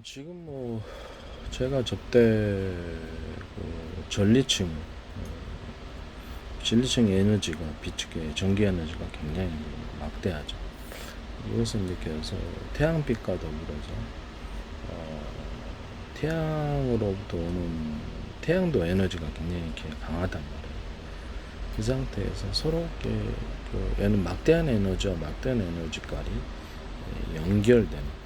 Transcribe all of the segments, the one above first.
지금 뭐 제가 접대 전리층 전리층 에너지가 비축의 전기 에너지가 굉장히 막대하죠. 이것은 이렇게 해서 태양빛과 더불어서 태양으로부터 오는 태양도 에너지가 굉장히 이렇게 강하단 말이에요. 이 상태에서 서로 이렇게 얘는 막대한 에너지와 막대한 에너지까지 연결되는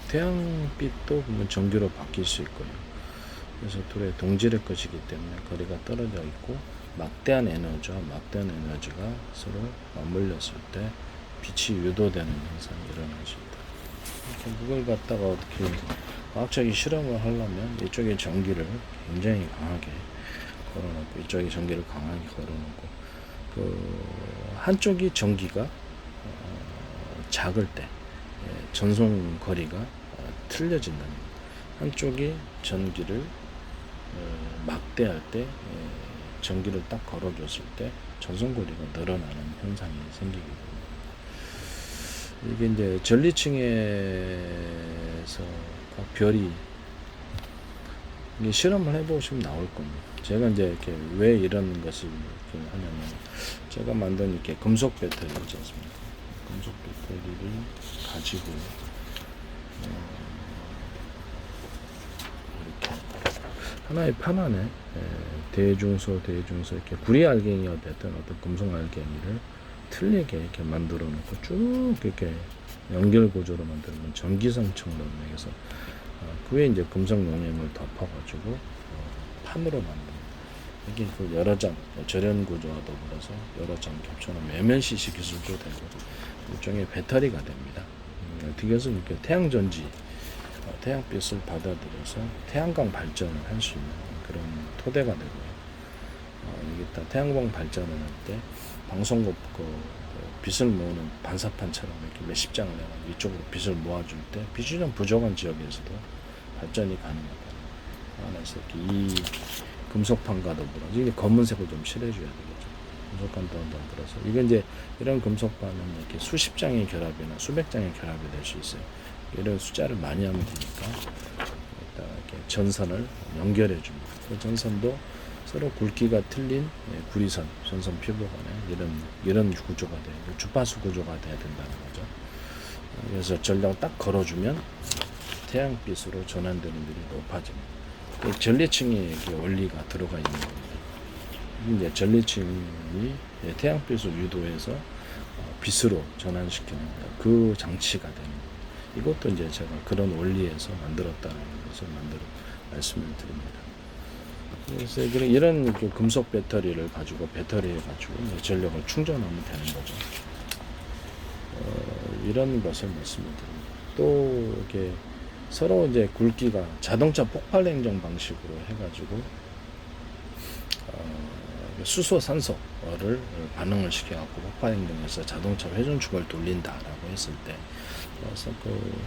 태양빛도 보면 전기로 바뀔 수 있고요. 그래서 둘의 동질의 것이기 때문에 거리가 떨어져 있고 막대한 에너지와 막대한 에너지가 서로 맞물렸을 때 빛이 유도되는 현상이 일어날 수 있다. 그걸 갖다가 어떻게 과학적인 실험을 하려면 이쪽에 전기를 굉장히 강하게 걸어놓고 이쪽에 전기를 강하게 걸어놓고 한쪽이 전기가 작을 때 전송 거리가 틀려진다는 겁니다. 한쪽이 전기를 막대할 때 전기를 딱 걸어줬을 때 전송 거리가 늘어나는 현상이 생기게 됩니다. 이게 이제 전리층에서 각 별이 이게 실험을 해보시면 나올 겁니다. 제가 이제 이렇게 왜 이런 것을 이렇게 하냐면 제가 만든 이렇게 금속 배터리 있지 않습니까? 금속 배터리를 가지고 이렇게 하나의 판 안에 대중소 이렇게 구리 알갱이가 됐던 어떤 금속 알갱이를 틀리게 이렇게 만들어 놓고 쭉 이렇게 연결 구조로 만들면 전기상층으로 해서 그 위에 이제 금속 용액을 덮어가지고 판으로 만듭니다. 이게 그 여러 장 절연 구조와 더불어서 여러 장 겹쳐놓으면 MLCC 기술도 되고 일종의 배터리가 됩니다. 어떻게 해서 이렇게 태양전지, 태양빛을 받아들여서 태양광 발전을 할 수 있는 그런 토대가 되고요. 이게 다 태양광 발전을 할 때 방송국 빛을 모으는 반사판처럼 이렇게 몇십 장을 해가지고 이쪽으로 빛을 모아줄 때 빛이 좀 부족한 지역에서도 발전이 가능하다. 그래서 이렇게 이 금속판과 더불어서 이게 검은색을 좀 칠해줘야 되겠죠. 금속판과 더불어서 이건 이제 이런 금속판은 이렇게 수십 장의 결합이나 수백 장의 결합이 될 수 있어요. 이런 숫자를 많이 하면 되니까 이렇게 전선을 연결해 줍니다. 그 전선도 서로 굵기가 틀린 구리선, 전선 표보간에 이런 구조가 돼요. 주파수 구조가 돼야 된다는 거죠. 그래서 전력을 딱 걸어주면 태양빛으로 전환되는 일이 높아집니다. 전리층의 원리가 들어가 있는 겁니다. 이제 전리층이 태양빛을 유도해서 빛으로 전환시키는 그 장치가 됩니다. 이것도 이제 제가 그런 원리에서 만들었다는 것을 말씀을 드립니다. 그래서 이런 금속 배터리를 가지고 전력을 충전하면 되는 거죠. 이런 것을 말씀을 드립니다. 또 이렇게 서로 이제 굵기가 자동차 폭발 행정 방식으로 해가지고 수소 산소를 반응을 시켜갖고 폭발 행정에서 자동차 회전축을 돌린다라고 했을 때 그래서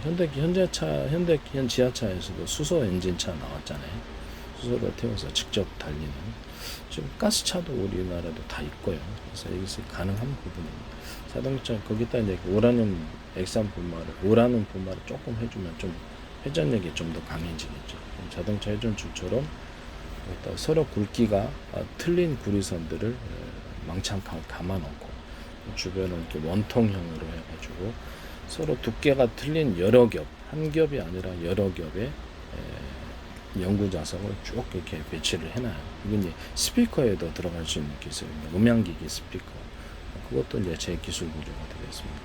현대 지하차에서도 수소 엔진차 나왔잖아요. 수소를 태워서 직접 달리는 지금 가스차도 우리나라도 다 있고요. 그래서 여기서 가능한 부분입니다. 자동차 거기다 이제 우라늄 우라늄 분말을 조금 해주면 좀 회전력이 좀 더 강해지겠죠. 자동차 회전축처럼 서로 굵기가 틀린 구리선들을 망창 감아놓고 주변을 이렇게 원통형으로 해가지고 서로 두께가 틀린 여러 겹, 한 겹이 아니라 여러 겹의 연구 자석을 쭉 이렇게 배치를 해놔요. 이게 이제 스피커에도 들어갈 수 있는 기술입니다. 음향기기 스피커. 그것도 이제 제 기술 구조가 되겠습니다.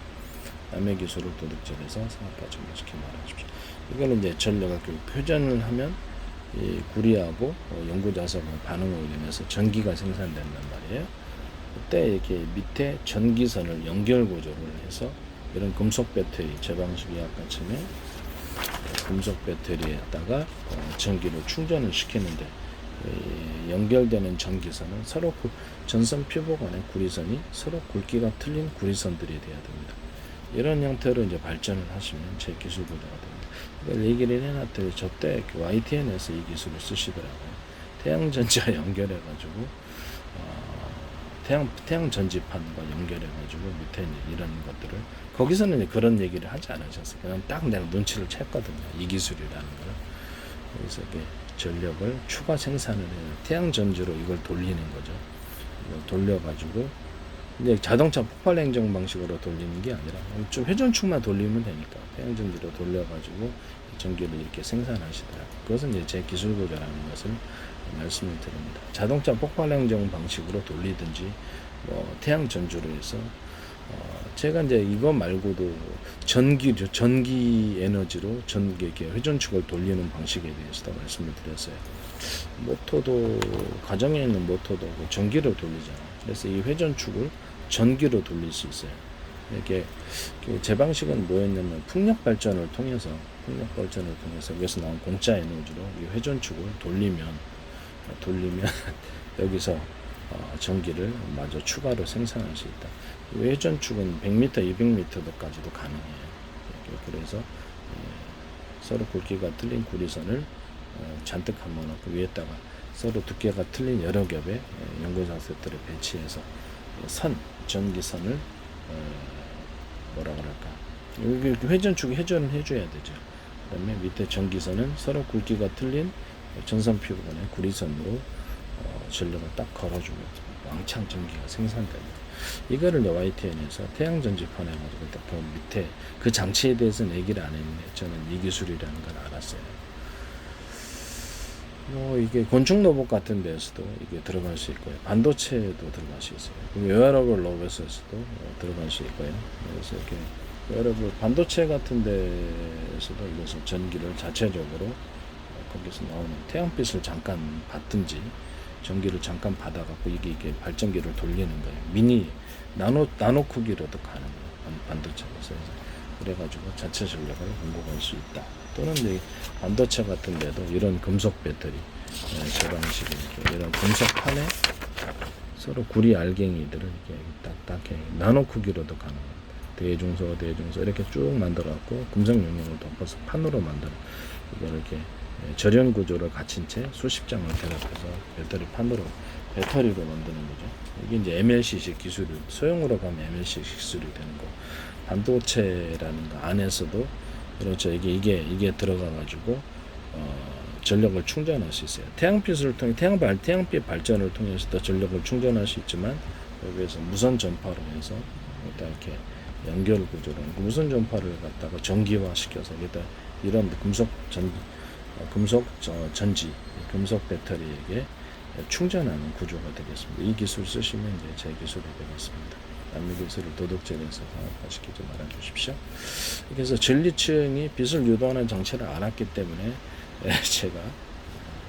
남의 기술을 도둑질해서 상업화 전문시켜 말하십시오. 이거는 이제 전력을 회전을 하면 이 구리하고 연구 자석의 반응을 인해서 전기가 생산된단 말이에요. 그때 이렇게 밑에 전기선을 연결 구조를 해서 이런 금속 배터리, 제 방식이 아까 전에 금속 배터리에다가 전기를 충전을 시키는데 연결되는 전기선은 서로 전선 표보 간의 구리선이 서로 굵기가 틀린 구리선들이 돼야 됩니다. 이런 형태로 이제 발전을 하시면 제 기술 구조가 됩니다. 이걸 얘기를 해놨더니 저때 YTN에서 이 기술을 쓰시더라고요. 태양전지와 연결해가지고 태양 전지판과 연결해 가지고 밑에 이제 이런 것들을 거기서는 이제 그런 얘기를 하지 않으셨어요. 그냥 딱 내가 눈치를 챘거든요. 이 기술이라는 걸. 그래서 이게 전력을 추가 생산을 해요. 태양 전지로 이걸 돌리는 거죠. 이걸 돌려 가지고 이제 자동차 폭발 냉정 방식으로 돌리는 게 아니라 좀 회전축만 돌리면 되니까 태양 전지로 돌려 가지고 전기를 이렇게 생산하시더라고요. 그것은 이제 제 기술 구조라는 것을 말씀을 드립니다. 자동차 폭발 냉정 방식으로 돌리든지 뭐 태양 전주로 해서 제가 이제 이거 말고도 전기 에너지로 전기 회전축을 돌리는 방식에 대해서도 말씀을 드렸어요. 모터도 가정에 있는 모터도 전기로 돌리잖아요. 그래서 이 회전축을 전기로 돌릴 수 있어요. 이게 제 방식은 뭐였냐면 풍력 발전을 통해서 여기서 나온 공짜 에너지로 이 회전축을 돌리면 여기서 전기를 마저 추가로 생산할 수 있다. 이 회전축은 100m, 200m까지도 가능해요. 그래서 서로 굵기가 틀린 구리선을 잔뜩 한번 놓고 위에다가 서로 두께가 틀린 여러 겹의 연고장석들을 배치해서 전기선을 뭐라 그럴까, 여기 회전축이 회전을 해줘야 되죠. 그다음에 밑에 전기선은 서로 굵기가 틀린 전선피부간의 구리선으로 전력을 딱 걸어주면 왕창 전기가 생산됩니다. 이거를 YTN에서 태양전지판에 가지고 딱 보면 밑에 그 장치에 대해서는 얘기를 안 했는데 저는 이 기술이라는 걸 알았어요. 뭐 이게 건축 로봇 같은 데서도 이게 들어갈 수 있고요. 반도체도 들어갈 수 있어요. 웨어러블 로봇에서도 들어갈 수 있고요. 그래서 이렇게 웨어러블 반도체 같은 데서도 이것을 전기를 자체적으로 거기서 나오는 태양빛을 잠깐 받든지 전기를 잠깐 받아갖고 이게 발전기를 돌리는 거예요. 미니 나노 크기로도 가능해요. 반도체에서. 그래가지고 자체 전력을 공급할 수 있다. 또는 이제 반도체 같은 데도 이런 금속 배터리, 저 방식의 이런 금속판에 서로 구리 알갱이들을 이렇게 딱딱해 나노 크기로도 가능합니다. 대중소 이렇게 쭉 만들어갖고 금속 용량을 덮어서 판으로 만들어 이걸 이렇게 절연 구조를 갖춘 채 수십 장을 결합해서 배터리로 만드는 거죠. 이게 이제 MLCC 기술이 소형으로 가면 MLCC 기술이 되는 거. 반도체라는 거 안에서도 그렇죠. 이게 들어가 가지고 전력을 충전할 수 있어요. 태양빛을 통해 태양빛 발전을 통해서도 전력을 충전할 수 있지만 여기에서 무선 전파로 해서 이렇게 연결 구조로 무선 전파를 갖다가 전기화 시켜서 이런 금속 전지, 금속 배터리에게 충전하는 구조가 되겠습니다. 이 기술 쓰시면 이제 제 기술이 되겠습니다. 남의 기술을 도덕질에서 사업화시키지 말아 주십시오. 그래서 전리층이 빛을 유도하는 장치를 알았기 때문에 제가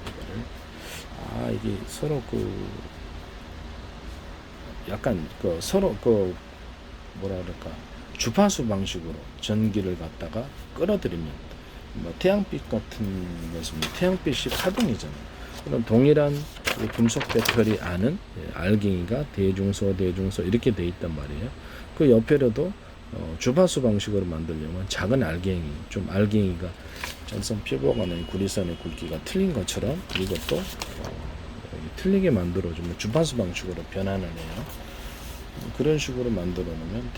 이거를 이게 서로 약간 서로 뭐라 그럴까, 주파수 방식으로 전기를 갖다가 끌어들이면 태양빛 같은 것은 태양빛이 파동이잖아요. 그럼 동일한 금속 배터리 안은 알갱이가 대중소 이렇게 돼 있단 말이에요. 그 옆에라도 주파수 방식으로 만들려면 작은 알갱이가 전선 피부간의 구리선의 굵기가 틀린 것처럼 이것도 틀리게 만들어주면 주파수 방식으로 변환을 해요. 그런 식으로 만들어 놓으면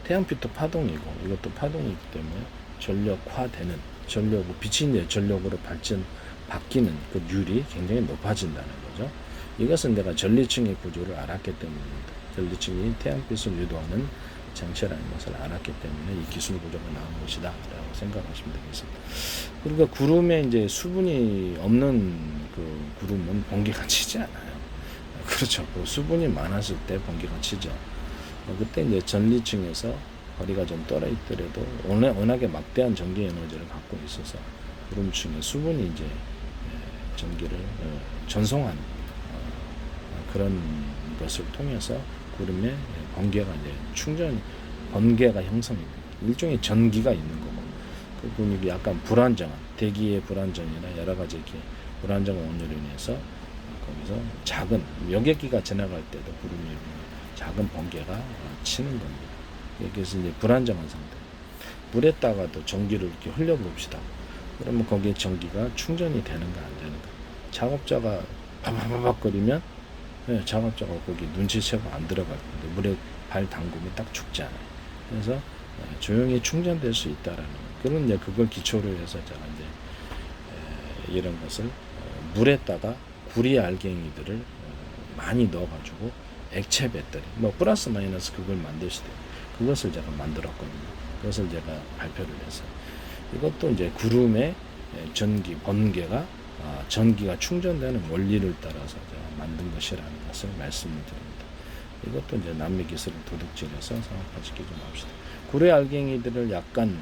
태양빛도 파동이고 이것도 파동이기 때문에 전력화되는 빛이 이제 전력으로 바뀌는 그 률이 굉장히 높아진다는 거죠. 이것은 내가 전리층의 구조를 알았기 때문입니다. 전리층이 태양빛을 유도하는 장치라는 것을 알았기 때문에 이 기술 구조가 나온 것이다 라고 생각하시면 되겠습니다. 그러니까 구름에 이제 수분이 없는 그 구름은 번개가 치지 않아요. 그렇죠. 수분이 많았을 때 번개가 치죠. 그때 이제 전리층에서 거리가 좀 떨어 있더라도 워낙에 막대한 전기 에너지를 갖고 있어서 구름층에 수분이 이제 전기를 전송하는 그런 것을 통해서 구름에 번개가 형성이 됩니다. 일종의 전기가 있는 거고, 그 분위기 약간 불안정한 대기의 불안정이나 여러 가지 이렇게 불안정한 원인으로 인해서 거기서 작은 여객기가 지나갈 때도 구름이 작은 번개가 치는 겁니다. 그래서 이제 불안정한 상태. 물에다가도 전기를 이렇게 흘려봅시다. 그러면 거기에 전기가 충전이 되는가 안 되는가. 작업자가 바바바박 거리면 예, 자각자각 거기 눈치채고 안 들어갈 건데 물에 발 담그면 딱 죽지 않아요. 그래서 조용히 충전될 수 있다라는 그런 이제 그걸 기초로 해서 제가 이제 이런 것을 물에다가 구리 알갱이들을 많이 넣어가지고 액체 배터리 뭐 플러스 마이너스 그걸 만드시되 그것을 제가 만들었거든요. 그것을 제가 발표를 해서 이것도 이제 구름의 전기 번개가 전기가 충전되는 원리를 따라서 제가 만든 것이라는 것을 말씀을 드립니다. 이것도 이제 남미 기술을 도둑질해서 상업화시키지 맙시다. 구리 알갱이들을 약간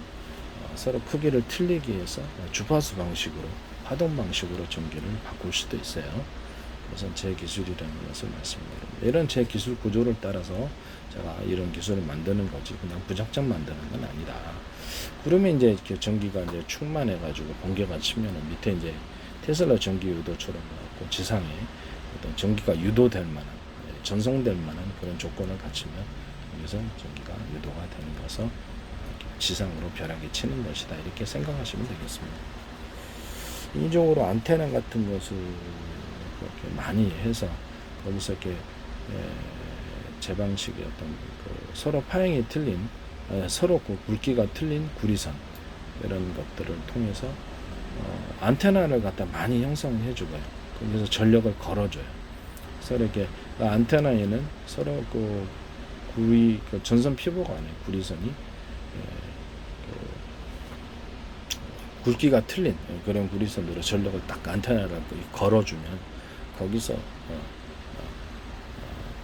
서로 크기를 틀리게 해서 주파수 방식으로 파동 방식으로 전기를 바꿀 수도 있어요. 그래서 제 기술이라는 것을 말씀드립니다. 이런 제 기술 구조를 따라서 제가 이런 기술을 만드는 거지 그냥 무작정 만드는 건 아니다. 그러면 이제 이렇게 전기가 이제 충만해가지고 번개가 치면은 밑에 이제 테슬라 전기 유도처럼 갖고 지상에 어떤 전기가 유도될 만한 전송될 만한 그런 조건을 갖추면 여기서 전기가 유도가 되는 것을 지상으로 벼락이 치는 것이다. 이렇게 생각하시면 되겠습니다. 인위적으로 안테나 같은 것을 그렇게 많이 해서 거기서 이렇게 제 방식의 어떤 그 서로 파형이 틀린 서로 그 굵기가 틀린 구리선 이런 것들을 통해서 안테나를 갖다 많이 형성해 주고요. 거기서 전력을 걸어줘요. 서로 이렇게 안테나에는 서로 그 구리 그 전선 피부가 아니에요. 구리선이 굵기가 틀린 그런 구리선으로 전력을 딱 안테나를 걸어주면 거기서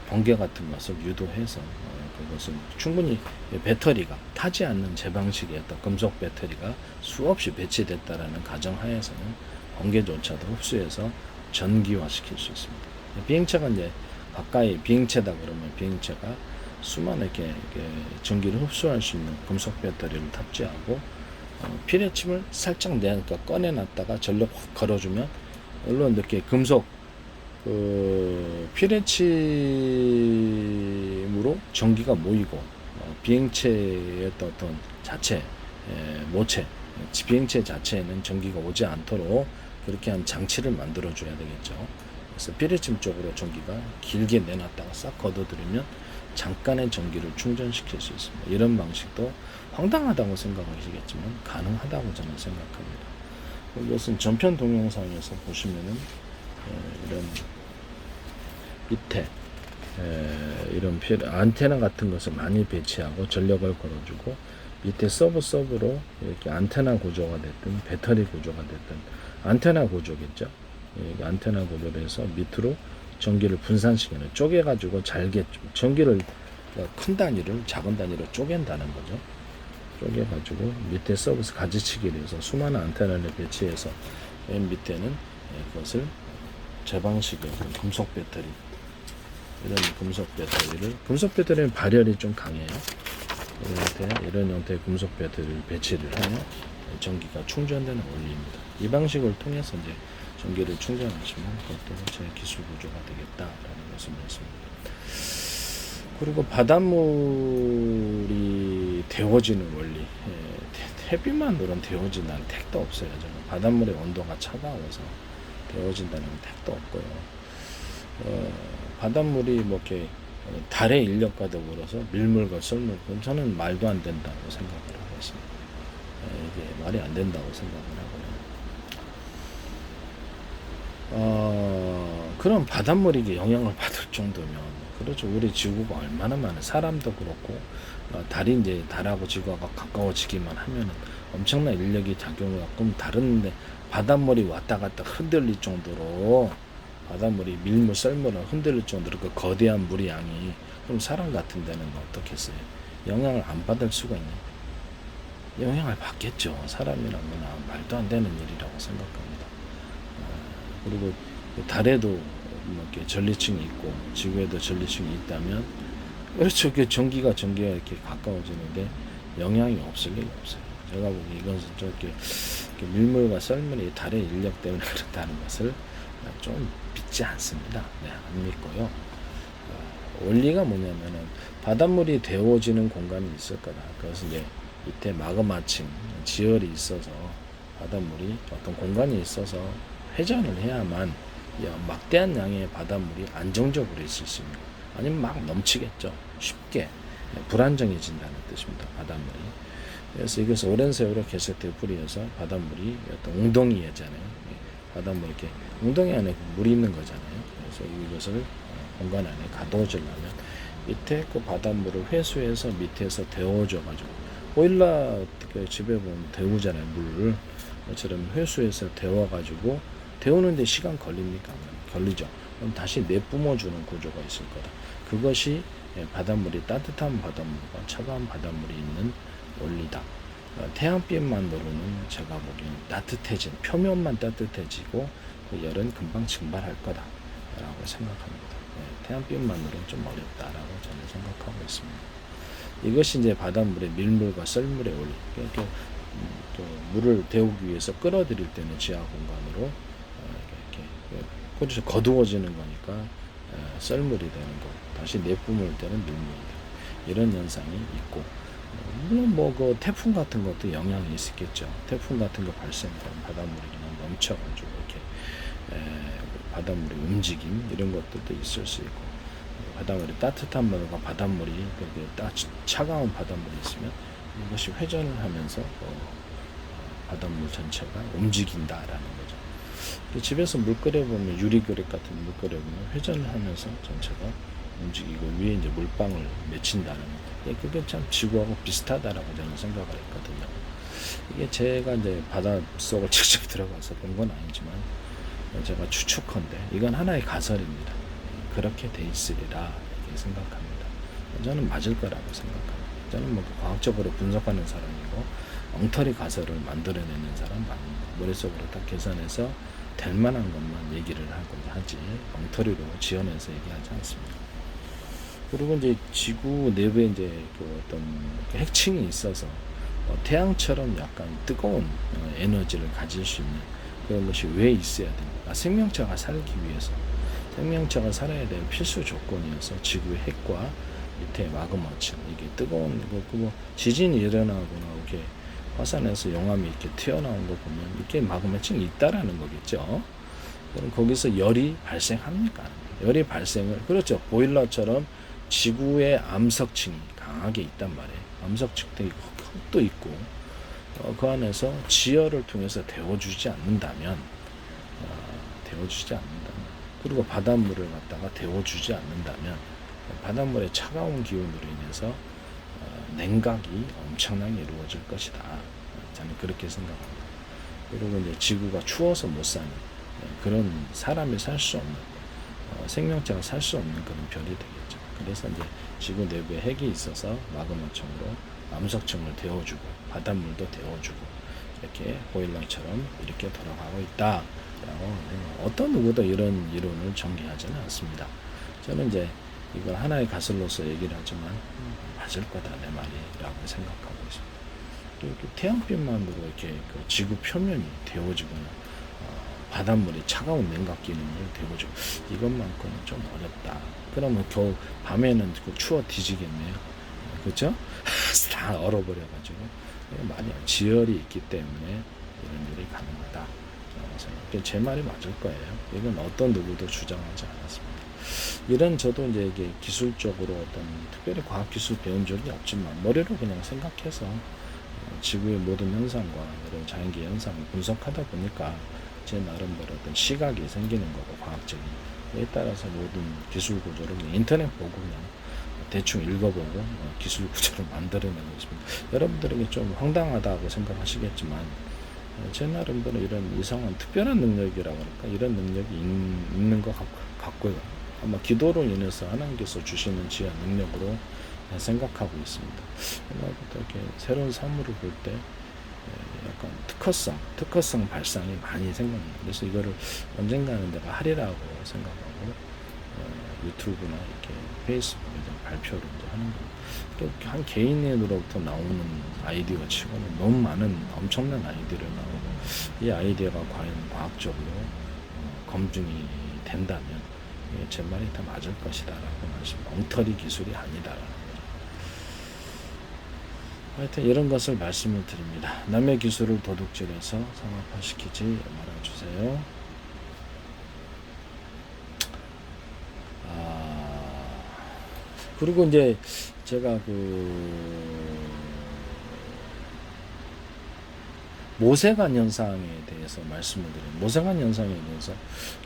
번개 같은 것을 유도해서 그것은 충분히 배터리가 타지 않는 제 방식의 어떤 금속 배터리가 수없이 배치됐다라는 가정하에서는 번개조차도 흡수해서 전기화시킬 수 있습니다. 비행체가 이제 가까이 비행체다 그러면 비행체가 수많은 이렇게 전기를 흡수할 수 있는 금속 배터리를 탑재하고 피레침을 살짝 내니까 꺼내놨다가 전력 확 걸어주면 물론 이렇게 금속 피레침으로 전기가 모이고 비행체의 어떤 자체 모체 비행체 자체에는 전기가 오지 않도록 그렇게 한 장치를 만들어 줘야 되겠죠. 그래서 피레침 쪽으로 전기가 길게 내놨다가 싹 걷어들이면 잠깐의 전기를 충전시킬 수 있습니다. 이런 방식도 황당하다고 생각하시겠지만 가능하다고 저는 생각합니다. 이것은 전편 동영상에서 보시면은 이런 밑에 이런 안테나 같은 것을 많이 배치하고 전력을 걸어주고 밑에 서브로 이렇게 안테나 구조가 됐든 배터리 구조가 됐든 안테나 구조겠죠. 안테나 구조를 해서 밑으로 전기를 분산시키는 쪼개가지고 잘게 전기를 큰 단위를 작은 단위로 쪼갠다는 거죠. 쪼개가지고 밑에 서브스 가지치기를 해서 수많은 안테나를 배치해서 맨 밑에는 그것을 제 방식의 금속 배터리 이런 금속 배터리는 발열이 좀 강해요. 이런 형태의 금속 배터리를 배치를 하면 전기가 충전되는 원리입니다. 이 방식을 통해서 이제 전기를 충전하시면 그것도 제 기술 구조가 되겠다라는 것을 말씀드립니다. 그리고 바닷물이 데워지는 원리, 태비만으로는 데워진다는 택도 없어요. 저는 바닷물의 온도가 차가워서 데워진다는 택도 없고요. 바닷물이 뭐 이렇게 달의 인력과 더불어서 밀물과 썰물, 저는 말도 안 된다고 생각을 하고 있습니다. 이게 말이 안 된다고 생각을 하고요. 그럼 바닷물이 영향을 받을 정도면, 그렇죠. 우리 지구가 얼마나 많은 사람도 그렇고, 달이 이제 달하고 지구가 가까워지기만 하면은 엄청난 인력이 작용을 하고, 그럼 다른데 바닷물이 왔다 갔다 흔들릴 정도로, 바닷물이 밀물, 썰물을 흔들릴 정도로 그 거대한 물의 양이, 그럼 사람 같은 데는 어떻겠어요? 영향을 안 받을 수가 있나요? 영향을 받겠죠. 사람이라면 말도 안 되는 일이라고 생각합니다. 그리고 달에도 이렇게 전리층이 있고 지구에도 전리층이 있다면, 그렇죠. 전기가 이렇게 가까워지는데 영향이 없을 리가 없어요. 제가 보기에 이것은 저렇게 밀물과 썰물이 달의 인력 때문에 그렇다는 것을 좀 믿지 않습니다. 네, 안 믿고요. 원리가 뭐냐면은 바닷물이 데워지는 공간이 있을 거다. 그래서 이제 밑에 마그마층, 지열이 있어서 바닷물이 어떤 공간이 있어서 회전을 해야만 막대한 양의 바닷물이 안정적으로 있을 수 있는, 아니면 막 넘치겠죠. 쉽게 불안정해진다는 뜻입니다. 바닷물이. 그래서 이것을 오랜 세월에 개색대 뿌리여서 바닷물이 어떤 웅덩이잖아요. 바닷물 이렇게 웅덩이 안에 물이 있는 거잖아요. 그래서 이것을 공간 안에 가둬주려면 밑에 그 바닷물을 회수해서 밑에서 데워줘가지고, 보일러 그 집에 보면 데우잖아요. 물을. 그처럼 회수해서 데워가지고, 데우는데 시간 걸립니까? 걸리죠. 그럼 다시 내뿜어주는 구조가 있을 거다. 그것이 바닷물이 따뜻한 바닷물과 차가운 바닷물이 있는 원리다. 태양빛만으로는 제가 보기엔 따뜻해진, 표면만 따뜻해지고 그 열은 금방 증발할 거다라고 생각합니다. 태양빛만으로는 좀 어렵다라고 저는 생각하고 있습니다. 이것이 이제 바닷물의 밀물과 썰물의 원리. 그러니까 물을 데우기 위해서 끌어들일 때는 지하 공간으로 이렇게 거두어지는 거니까 썰물이 되는 거. 다시 내뿜을 때는 밀물이 되고, 이런 현상이 있고, 물론 뭐 그 태풍 같은 것도 영향이 있겠죠. 태풍 같은 거 발생하면 바닷물이 그냥 넘쳐가지고 이렇게 바닷물의 움직임 이런 것들도 있을 수 있고, 바닷물이 따뜻한 물과 바닷물이 그렇게 차가운 바닷물이 있으면 이것이 회전을 하면서 바닷물 전체가 움직인다라는 거죠. 집에서 물 끓여보면, 유리 그릇 같은 물 끓여보면 회전을 하면서 전체가 움직이고 위에 이제 물방울 맺힌다는 거. 그게 참 지구하고 비슷하다라고 저는 생각을 했거든요. 이게 제가 이제 바닷속을 직접 들어가서 본 건 아니지만 제가 추측컨대 이건 하나의 가설입니다. 그렇게 돼 있으리라 이렇게 생각합니다. 저는 맞을 거라고 생각합니다. 저는 뭐 과학적으로 분석하는 사람이고 엉터리 가설을 만들어내는 사람 아닙니다. 머릿속으로 딱 계산해서 될 만한 것만 얘기를 하고 하지 엉터리로 지어내서 얘기하지 않습니다. 그리고 이제 지구 내부에 이제 그 어떤 핵층이 있어서 태양처럼 약간 뜨거운 에너지를 가질 수 있는 그런 것이 왜 있어야 됩니까? 생명체가 살기 위해서, 생명체가 살아야 될 필수 조건이어서 지구의 핵과 밑에 마그마층, 이게 뜨거운 뭐 지진이 일어나거나 이렇게 화산에서 용암이 이렇게 튀어나온 거 보면 이렇게 마그마층이 있다라는 거겠죠. 그럼 거기서 열이 발생합니까? 열이 발생을, 그렇죠. 보일러처럼 지구의 암석층이 강하게 있단 말이에요. 암석층도 있고 흙도 있고 그 안에서 지열을 통해서 데워주지 않는다면 그리고 바닷물을 갖다가 데워주지 않는다면 바닷물의 차가운 기운으로 인해서 냉각이 엄청나게 이루어질 것이다. 저는 그렇게 생각합니다. 그리고 이제 지구가 추워서 못 사는 그런 사람이 살 수 없는 생명체가 살 수 없는 그런 별이 되겠죠. 그래서 이제 지구 내부에 핵이 있어서 마그마층으로 암석층을 데워주고 바닷물도 데워주고 이렇게 보일러처럼 이렇게 돌아가고 있다라고, 어떤 누구도 이런 이론을 전개하지는 않습니다. 저는 이제 이걸 하나의 가설로서 얘기를 하지만 맞을 거다 내 말이라고 생각하고 있습니다. 태양빛만으로 이렇게 그 지구 표면이 데워지거나 바닷물이 차가운 냉각 기능을 데워주고, 이것만큼은 좀 어렵다. 그러면 겨우 밤에는 추워 뒤지겠네요. 그렇죠? 다 얼어버려가지고 많이 지열이 있기 때문에 이런 일이 가능하다. 제 말이 맞을 거예요. 이건 어떤 누구도 주장하지 않았습니다. 이런 저도 이제 이게 기술적으로 어떤 특별히 과학기술 배운 적이 없지만 머리로 그냥 생각해서 지구의 모든 현상과 이런 자연계 현상을 분석하다 보니까 제 나름대로 어떤 시각이 생기는 거고, 과학적인 그에 따라서 모든 기술 구조를 인터넷 보고 그냥 대충 읽어보고 기술 구조를 만들어내고 있습니다. 여러분들에게 좀 황당하다고 생각하시겠지만 제 나름대로 이런 이상한 특별한 능력이라고 할까, 이런 능력이 있는 것 같고요. 아마 기도로 인해서 하나님께서 주시는 지혜와 능력으로 생각하고 있습니다. 이렇게 새로운 사물을 볼 때 약간 특허성 발상이 많이 생깁니다. 그래서 이거를 언젠가는 내가 하리라고 생각하고 유튜브나 이렇게 페이스북에 발표를 하는 겁니다. 한 개인으로부터 나오는 아이디어 치고는 너무 많은 엄청난 아이디어를 나오고, 이 아이디어가 과연 과학적으로 검증이 된다면 제 말이 다 맞을 것이다라고 말씀, 엉터리 기술이 아니다라는 거죠. 하여튼 이런 것을 말씀을 드립니다. 남의 기술을 도둑질해서 상업화시키지 말아주세요. 그리고 이제 제가 모세관 현상에 대해서 말씀을 드려요. 모세관 현상에 대해서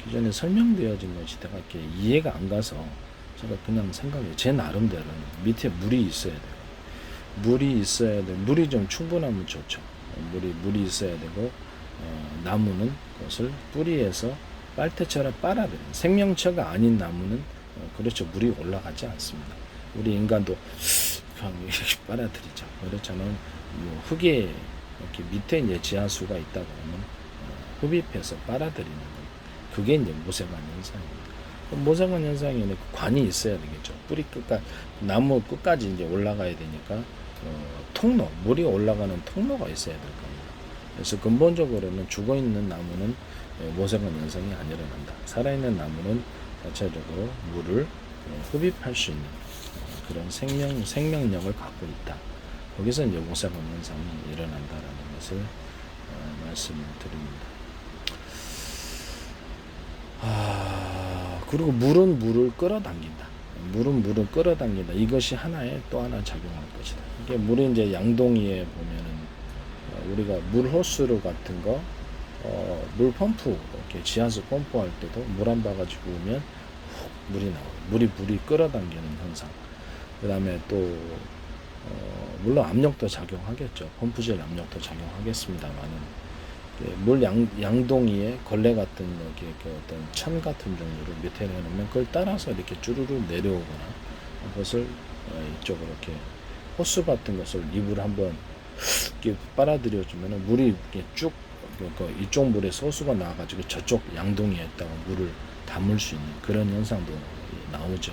기존에 설명되어진 것이 제가 이렇게 이해가 안 가서 제가 그냥 생각해요. 제 나름대로는 밑에 물이 있어야 돼요. 물이 있어야 돼. 물이 좀 충분하면 좋죠. 물이 있어야 되고, 나무는 그것을 뿌리에서 빨대처럼 빨아들여요. 생명체가 아닌 나무는 그렇죠. 물이 올라가지 않습니다. 우리 인간도 그냥 이렇게 빨아들이죠. 그렇잖아요. 뭐 흙에 이렇게 밑에 이제 지하수가 있다 그러면 흡입해서 빨아들이는 거. 그게 이제 모세관 현상입니다. 모세관 현상에는 관이 있어야 되겠죠. 뿌리 끝까지, 나무 끝까지 이제 올라가야 되니까 통로, 물이 올라가는 통로가 있어야 될 겁니다. 그래서 근본적으로는 죽어 있는 나무는 모세관 현상이 안 일어난다. 살아있는 나무는 자체적으로 물을 흡입할 수 있는 그런 생명력을 갖고 있다. 거기서 이제 모세관 현상이 일어난다라는 것을 말씀을 드립니다. 그리고 물은 물을 끌어당긴다. 물은 물을 끌어당긴다. 이것이 하나의 또 하나 작용할 것이다. 이게 물이 이제 양동이에 보면은 우리가 물 호스로 같은 거, 물 펌프, 이렇게 지하수 펌프할 때도 물 한 바가지 부으면 훅 물이 나와요. 물이 끌어당기는 현상. 그 다음에 또, 물론 압력도 작용하겠죠. 펌프질 압력도 작용하겠습니다만은, 물 양동이에 걸레 같은 이렇게 어떤 천 같은 종류를 밑에 내놓으면 그걸 따라서 이렇게 쭈루루 내려오거나 그것을 이쪽으로 이렇게 호스 같은 것을 입을 한번 이렇게 빨아들여 주면은 물이 이렇게 쭉 이쪽 물에서 호수가 나와가지고 저쪽 양동이에다가 물을 담을 수 있는 그런 현상도 나오죠.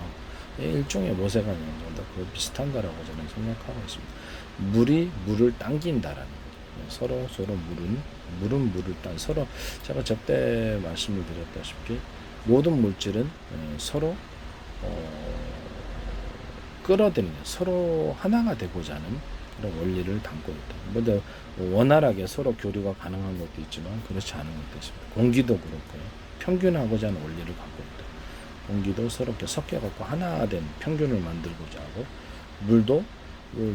일종의 모세관 현상도 그 비슷한 거라고 저는 생각하고 있습니다. 물이 물을 당긴다라는 서로 물은 물을 서로 제가 저때 말씀을 드렸다시피 모든 물질은 서로 끌어들이는 서로 하나가 되고자 하는 그런 원리를 담고 있다. 먼저 원활하게 서로 교류가 가능한 것도 있지만 그렇지 않은 것도 있습니다. 공기도 그렇고요. 평균하고자 하는 원리를 갖고 있다. 공기도 서로 이렇게 섞여갖고 하나 된 평균을 만들고자 하고 물도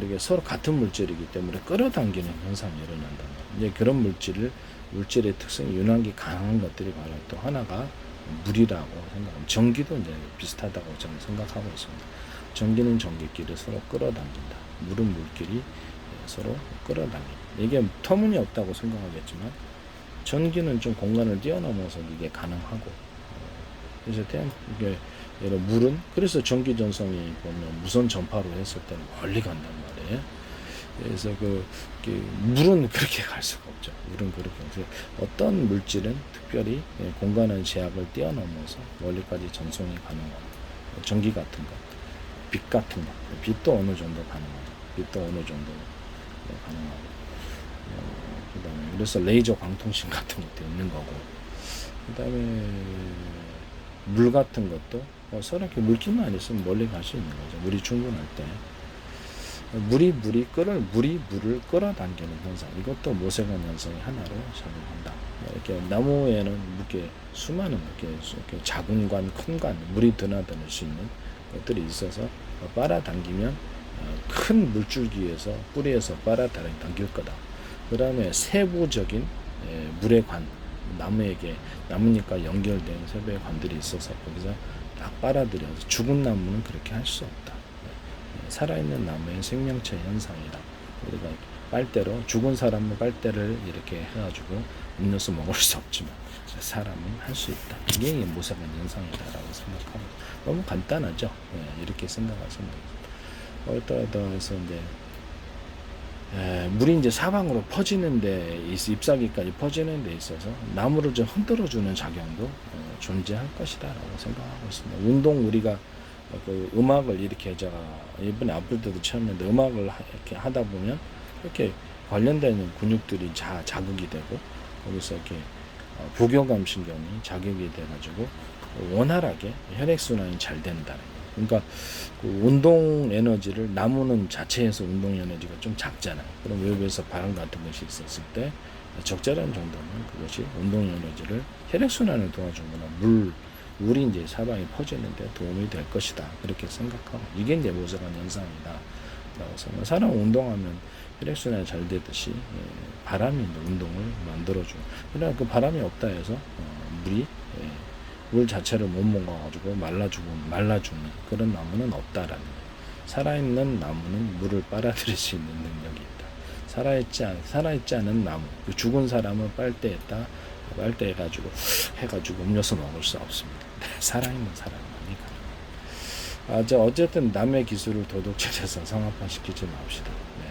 이게 서로 같은 물질이기 때문에 끌어당기는 현상이 일어난다. 이제 그런 물질의 특성이 윤활기 강한 것들이 바로 또 하나가 물이라고 생각합니다. 전기도 이제 비슷하다고 저는 생각하고 있습니다. 전기는 전기끼리 서로 끌어당긴다. 물은 물끼리 서로 끌어당긴다. 이게 터무니없다고 생각하겠지만 전기는 좀 공간을 뛰어넘어서 이게 가능하고 그래서 이게 물은 그래서 전기 전송이 보면 무선 전파로 했을 때는 멀리 간단 말이에요. 그래서 물은 그렇게 갈 수가 없죠. 물은 그렇게 어떤 물질은 특별히 공간의 제약을 뛰어넘어서 멀리까지 전송이 가능하고 전기 같은 것, 빛 같은 것, 빛도 어느 정도 가능하고 빛도 어느 정도 가능하고 그다음에 그래서 레이저 광통신 같은 것도 있는 거고 그다음에 물 같은 것도 서로 이렇게 물기만 있으면 멀리 갈 수 있는 거죠. 물이 충분할 때. 물을 끌어당기는 현상. 이것도 모세관 현상의 하나로 작용한다. 이렇게 나무에는 이렇게 수많은 이렇게 작은 관, 큰 관, 물이 드나드는 수 있는 것들이 있어서 빨아당기면 큰 물줄기에서 뿌리에서 빨아당길 거다. 그 다음에 세부적인 물의 관, 나무니까 연결된 세부의 관들이 있어서 거기서 딱 빨아들여서 죽은 나무는 그렇게 할 수 없다. 살아있는 나무의 생명체 현상이다. 우리가 빨대로 죽은 사람은 빨대를 이렇게 해가지고 음료수 먹을 수 없지만 사람은 할 수 있다. 이게 모세관 현상이다라고 생각하고 너무 간단하죠. 이렇게 생각하시면 됩니다. 해서 이제 물이 이제 사방으로 퍼지는데 잎사귀까지 퍼지는 데 있어서 나무를 좀 흔들어주는 작용도 존재할 것이다라고 생각하고 있습니다. 운동 우리가 음악을 이렇게 제가 이번에 아플 때도 처음 했는데 음악을 이렇게 하다 보면 이렇게 관련되는 근육들이 자극이 되고 거기서 이렇게 부교감 신경이 자극이 돼가지고 원활하게 혈액순환이 잘 된다는 거예요. 그러니까 운동 에너지를 나무는 자체에서 운동 에너지가 좀 작잖아요. 그럼 외부에서 바람 같은 것이 있었을 때 적절한 정도면 그것이 운동 에너지를 혈액순환을 도와주거나 우리 이제 사방에 퍼지는데 도움이 될 것이다. 그렇게 생각하고 이게 이제 모세관 현상이다. 라고 생각. 사람 운동하면 혈액순환이 잘 되듯이 바람이 이제 운동을 만들어줘. 그러나 그 바람이 없다 해서 물이 물 자체를 못 먹어가지고 말라주는 그런 나무는 없다라는 거예요. 살아있는 나무는 물을 빨아들일 수 있는 능력이 있다. 살아있지 않은 나무, 그 죽은 사람을 빨대해가지고 음료수 먹을 수 없습니다. 살아있는 사람만이 가능합니다. 어쨌든 남의 기술을 도둑질해서 성합화시키지 맙시다. 네.